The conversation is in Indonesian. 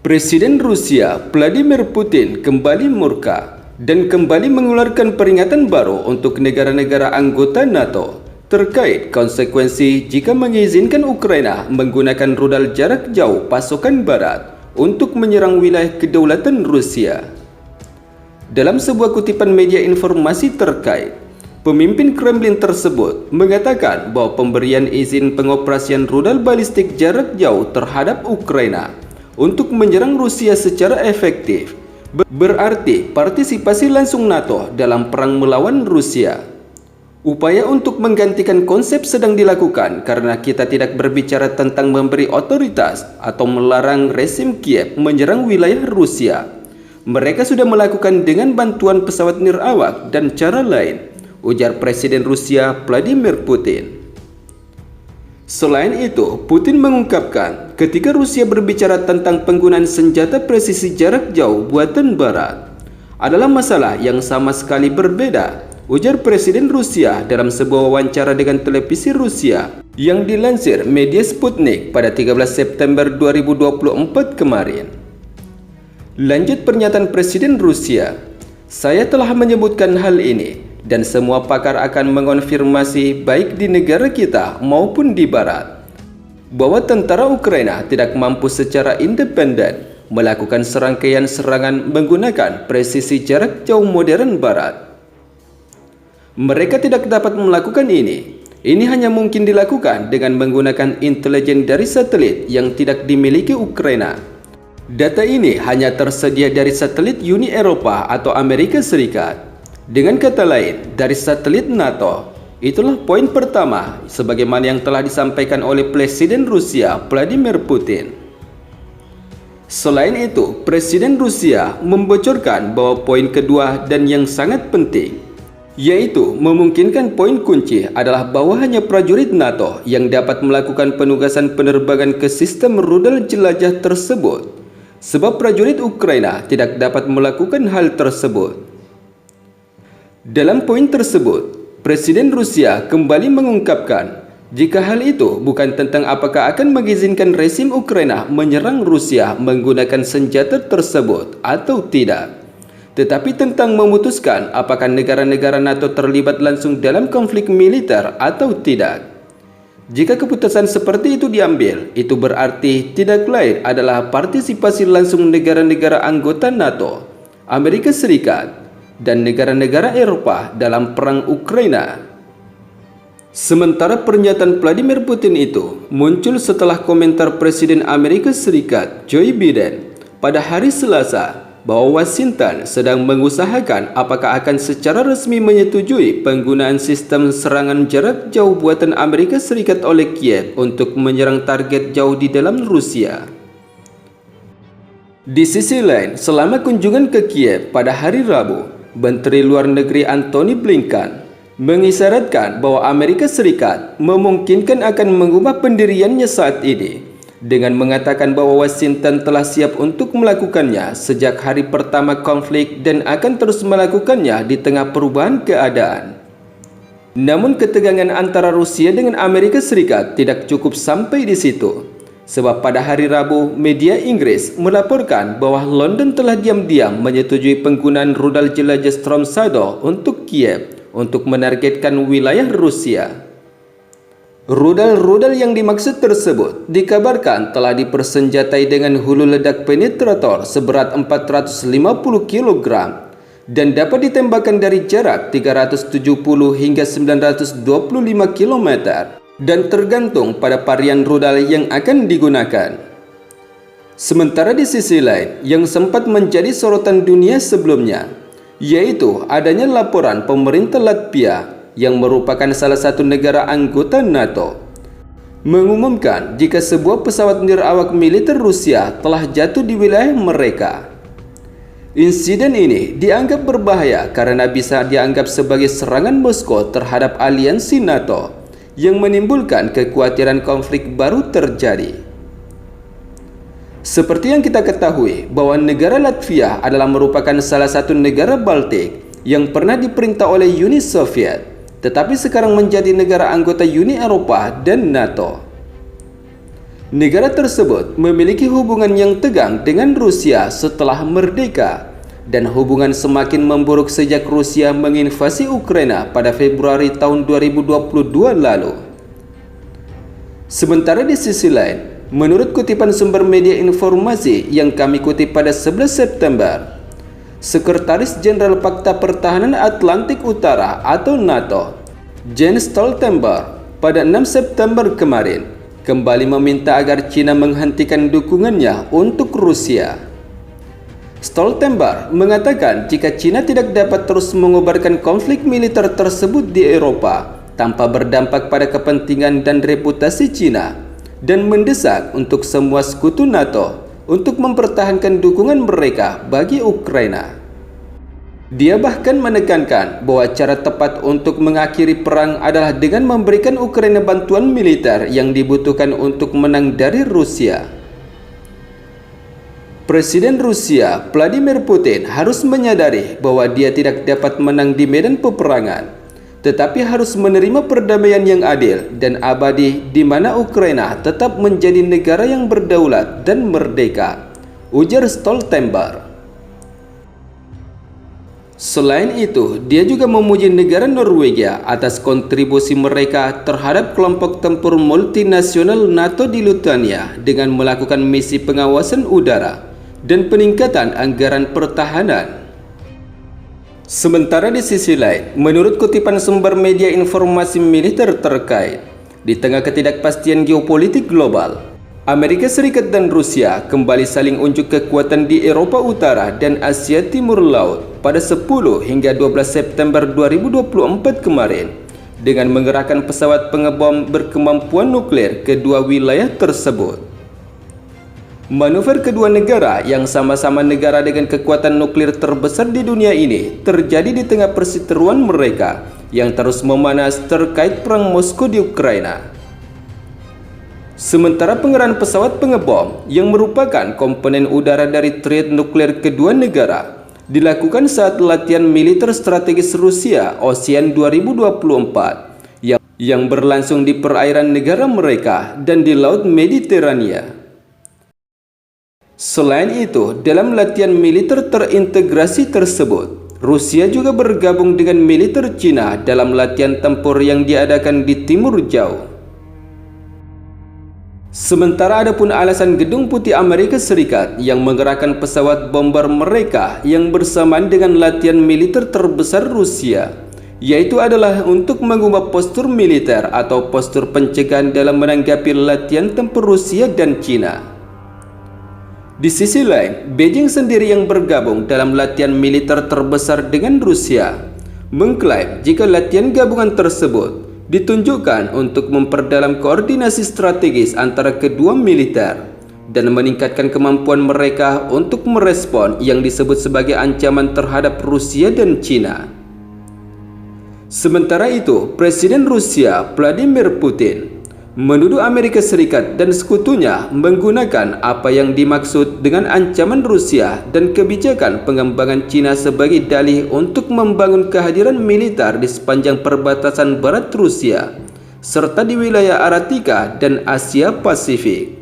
Presiden Rusia Vladimir Putin kembali murka dan kembali mengeluarkan peringatan baru untuk negara-negara anggota NATO terkait konsekuensi jika mengizinkan Ukraina menggunakan rudal jarak jauh pasukan Barat untuk menyerang wilayah kedaulatan Rusia. Dalam sebuah kutipan media informasi terkait, pemimpin Kremlin tersebut mengatakan bahwa pemberian izin pengoperasian rudal balistik jarak jauh terhadap Ukraina untuk menyerang Rusia secara efektif berarti partisipasi langsung NATO dalam perang melawan Rusia. Upaya untuk menggantikan konsep sedang dilakukan karena kita tidak berbicara tentang memberi otoritas atau melarang rezim Kiev menyerang wilayah Rusia. Mereka sudah melakukan dengan bantuan pesawat nirawak dan cara lain, ujar Presiden Rusia Vladimir Putin. Selain itu, Putin mengungkapkan ketika Rusia berbicara tentang penggunaan senjata presisi jarak jauh buatan Barat adalah masalah yang sama sekali berbeda, ujar Presiden Rusia dalam sebuah wawancara dengan televisi Rusia yang dilansir media Sputnik pada 13 September 2024 kemarin. Lanjut pernyataan Presiden Rusia, "Saya telah menyebutkan hal ini dan semua pakar akan mengonfirmasi baik di negara kita maupun di Barat bahwa tentara Ukraina tidak mampu secara independen melakukan serangkaian serangan menggunakan presisi jarak jauh modern Barat. Mereka tidak dapat melakukan ini. Ini hanya mungkin dilakukan dengan menggunakan intelijen dari satelit yang tidak dimiliki Ukraina. Data ini hanya tersedia dari satelit Uni Eropa atau Amerika Serikat. Dengan kata lain, dari satelit NATO." Itulah poin pertama sebagaimana yang telah disampaikan oleh Presiden Rusia Vladimir Putin. Selain itu, Presiden Rusia membocorkan bahwa poin kedua dan yang sangat penting, yaitu memungkinkan poin kunci adalah bahwa hanya prajurit NATO yang dapat melakukan penugasan penerbangan ke sistem rudal jelajah tersebut, sebab prajurit Ukraina tidak dapat melakukan hal tersebut. Dalam poin tersebut, Presiden Rusia kembali mengungkapkan jika hal itu bukan tentang apakah akan mengizinkan rezim Ukraina menyerang Rusia menggunakan senjata tersebut atau tidak, tetapi tentang memutuskan apakah negara-negara NATO terlibat langsung dalam konflik militer atau tidak. Jika keputusan seperti itu diambil, itu berarti tidak lain adalah partisipasi langsung negara-negara anggota NATO, Amerika Serikat, dan negara-negara Eropa dalam perang Ukraina. Sementara pernyataan Vladimir Putin itu muncul setelah komentar Presiden Amerika Serikat Joe Biden pada hari Selasa bahwa Washington sedang mengusahakan apakah akan secara resmi menyetujui penggunaan sistem serangan jarak jauh buatan Amerika Serikat oleh Kiev untuk menyerang target jauh di dalam Rusia. Di sisi lain, selama kunjungan ke Kiev pada hari Rabu, Menteri Luar Negeri Antony Blinken mengisyaratkan bahwa Amerika Serikat memungkinkan akan mengubah pendiriannya saat ini dengan mengatakan bahwa Washington telah siap untuk melakukannya sejak hari pertama konflik dan akan terus melakukannya di tengah perubahan keadaan. Namun ketegangan antara Rusia dengan Amerika Serikat tidak cukup sampai di situ. Sebab pada hari Rabu, media Inggris melaporkan bahwa London telah diam-diam menyetujui penggunaan rudal jelajah Storm Shadow untuk Kiev untuk menargetkan wilayah Rusia. Rudal-rudal yang dimaksud tersebut dikabarkan telah dipersenjatai dengan hulu ledak penetrator seberat 450 kg dan dapat ditembakkan dari jarak 370 hingga 925 km. Dan tergantung pada varian rudal yang akan digunakan. Sementara di sisi lain, yang sempat menjadi sorotan dunia sebelumnya, yaitu adanya laporan pemerintah Latvia yang merupakan salah satu negara anggota NATO, mengumumkan jika sebuah pesawat nirawak militer Rusia telah jatuh di wilayah mereka. Insiden ini dianggap berbahaya karena bisa dianggap sebagai serangan Moskow terhadap aliansi NATO, yang menimbulkan kekhawatiran konflik baru terjadi. Seperti yang kita ketahui bahwa negara Latvia adalah merupakan salah satu negara Baltik yang pernah diperintah oleh Uni Soviet, tetapi sekarang menjadi negara anggota Uni Eropa dan NATO. Negara tersebut memiliki hubungan yang tegang dengan Rusia setelah merdeka, dan hubungan semakin memburuk sejak Rusia menginvasi Ukraina pada Februari tahun 2022 lalu. Sementara di sisi lain, menurut kutipan sumber media informasi yang kami kutip pada 11 September, Sekretaris Jenderal Fakta Pertahanan Atlantik Utara atau NATO, Jens Stoltenberg, pada 6 September kemarin, kembali meminta agar China menghentikan dukungannya untuk Rusia. Stoltenberg mengatakan jika China tidak dapat terus mengobarkan konflik militer tersebut di Eropa tanpa berdampak pada kepentingan dan reputasi China, dan mendesak untuk semua sekutu NATO untuk mempertahankan dukungan mereka bagi Ukraina. Dia bahkan menekankan bahwa cara tepat untuk mengakhiri perang adalah dengan memberikan Ukraina bantuan militer yang dibutuhkan untuk menang dari Rusia. Presiden Rusia, Vladimir Putin, harus menyadari bahwa dia tidak dapat menang di medan peperangan, tetapi harus menerima perdamaian yang adil dan abadi di mana Ukraina tetap menjadi negara yang berdaulat dan merdeka, ujar Stoltenberg. Selain itu, dia juga memuji negara Norwegia atas kontribusi mereka terhadap kelompok tempur multinasional NATO di Lithuania dengan melakukan misi pengawasan udara dan peningkatan anggaran pertahanan. Sementara di sisi lain, menurut kutipan sumber media informasi militer terkait, di tengah ketidakpastian geopolitik global, Amerika Serikat dan Rusia kembali saling unjuk kekuatan di Eropa Utara dan Asia Timur Laut pada 10 hingga 12 September 2024 kemarin dengan mengerahkan pesawat pengebom berkemampuan nuklir ke dua wilayah tersebut. Manuver kedua negara yang sama-sama negara dengan kekuatan nuklir terbesar di dunia ini terjadi di tengah perseteruan mereka yang terus memanas terkait perang Moskow di Ukraina. Sementara pengerahan pesawat pengebom yang merupakan komponen udara dari triad nuklir kedua negara dilakukan saat latihan militer strategis Rusia ASEAN 2024 yang berlangsung di perairan negara mereka dan di Laut Mediterania. Selain itu, dalam latihan militer terintegrasi tersebut, Rusia juga bergabung dengan militer China dalam latihan tempur yang diadakan di Timur Jauh. Sementara adapun alasan Gedung Putih Amerika Serikat yang menggerakkan pesawat bomber mereka yang bersamaan dengan latihan militer terbesar Rusia, yaitu adalah untuk mengubah postur militer atau postur pencegahan dalam menanggapi latihan tempur Rusia dan China. Di sisi lain, Beijing sendiri yang bergabung dalam latihan militer terbesar dengan Rusia, mengklaim jika latihan gabungan tersebut ditunjukkan untuk memperdalam koordinasi strategis antara kedua militer dan meningkatkan kemampuan mereka untuk merespon yang disebut sebagai ancaman terhadap Rusia dan China. Sementara itu, Presiden Rusia Vladimir Putin menuduh Amerika Serikat dan sekutunya menggunakan apa yang dimaksud dengan ancaman Rusia dan kebijakan pengembangan China sebagai dalih untuk membangun kehadiran militer di sepanjang perbatasan barat Rusia serta di wilayah Arktika dan Asia Pasifik.